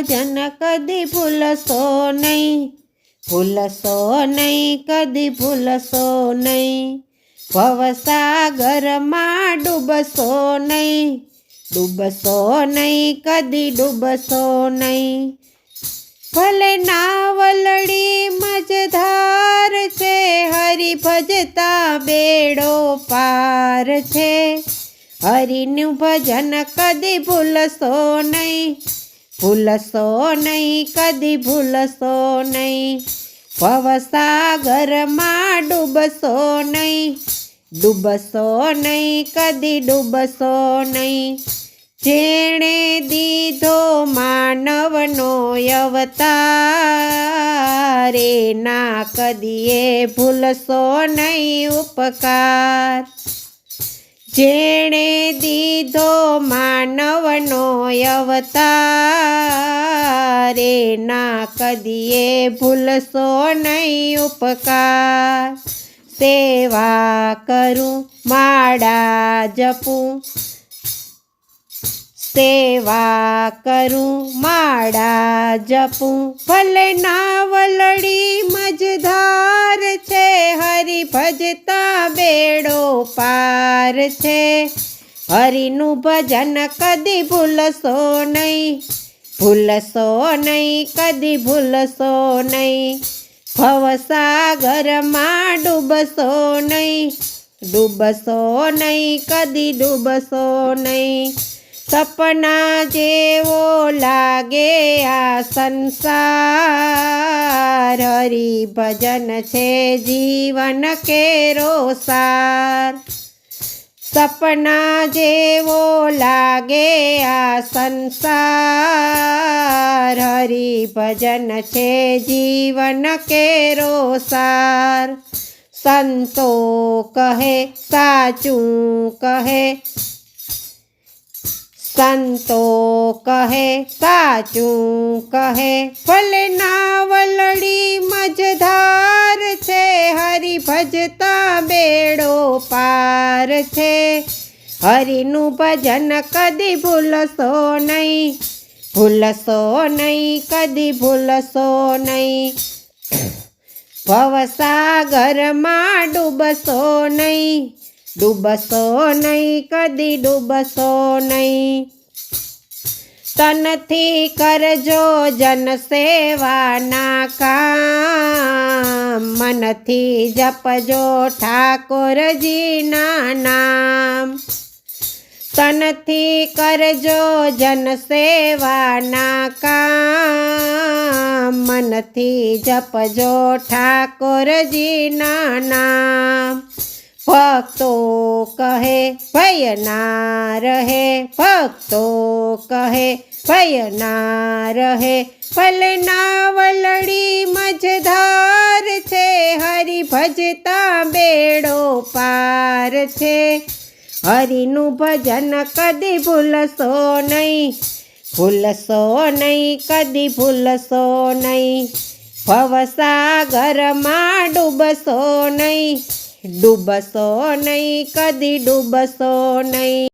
ભજન કદી ભૂલશો નહીં, ભૂલશો નહીં, કદી ભૂલશો નહીં. ભવસાગરમાં ડૂબશો નહીં, ડૂબશો નહીં, કદી ડૂબશો નહીં. ભલે નાવલડી મજધાર છે, હરિ ભજતા બેડો પાર છે. હરિનું ભજન કદી ભૂલશો નહીં, ભૂલશો નહીં, કદી ભૂલશો નહીં. ભવસાગરમાં ડૂબશો નહીં, ડૂબશો નહીં, કદી ડૂબશો નહીં. જેણે દીધો માનવનો અવતાર, ના કદીએ ભૂલશો નહીં ઉપકાર. જેણે દીધો માનવનો અવતાર, ના કદીએ ભૂલશો નહીં ઉપકાર. સેવા કરું માળા જપું, સેવા કરું માળા જપું. ભલે નાવલડી મજધાર છે, હરિ ભજતા બેડો પાર છે. હરિનું ભજન કદી ભૂલશો નહીં, ભૂલશો નહીં, કદી ભૂલશો નહીં. ભવસાગરમાં ડૂબશો નહીં, ડૂબશો નહીં, કદી ડૂબશો નહીં. સપના જેવો લાગે આ સંસાર, હરિ ભજન છે જીવન કેરો સાર. સપના જેવો લાગે આ સંસાર, હરિ ભજન છે જીવન કેરો સાર. સંતો કહે સાચું કહે, સંતો કહે સાચું કહે. ભલે નાવલડી મજધાર છે, હરિ ભજતા બેડો પાર છે. હરિનું ભજન કદી ભૂલશો નહીં, ભૂલશો નહીં, કદી ભૂલશો નહીં. ભવસાગરમાં ડૂબશો નહીં, ડૂબશો નહીં, કદી ડૂબશો નહીં. તનથી કરજો જન સેવાના કામ, મનથી જપજો ઠાકોરજીના નામ. તનથી કરજો જન સેવાના કામ, મનથી જપજો ઠાકોરજીના નામ. ભક્તો કહે ભય ના રહે, ભક્તો કહે ભય ના રહે. ભલે નાવલડી મજધાર છે, હરિ ભજતા બેડો પાર છે. હરિનું ભજન કદી ભૂલશો નહીં, ભૂલશો નહીં, કદી ભૂલશો નહીં. ભવસાગરમાં ડૂબશો નહીં, ડૂબશો નહીં, કદી ડૂબશો નહીં.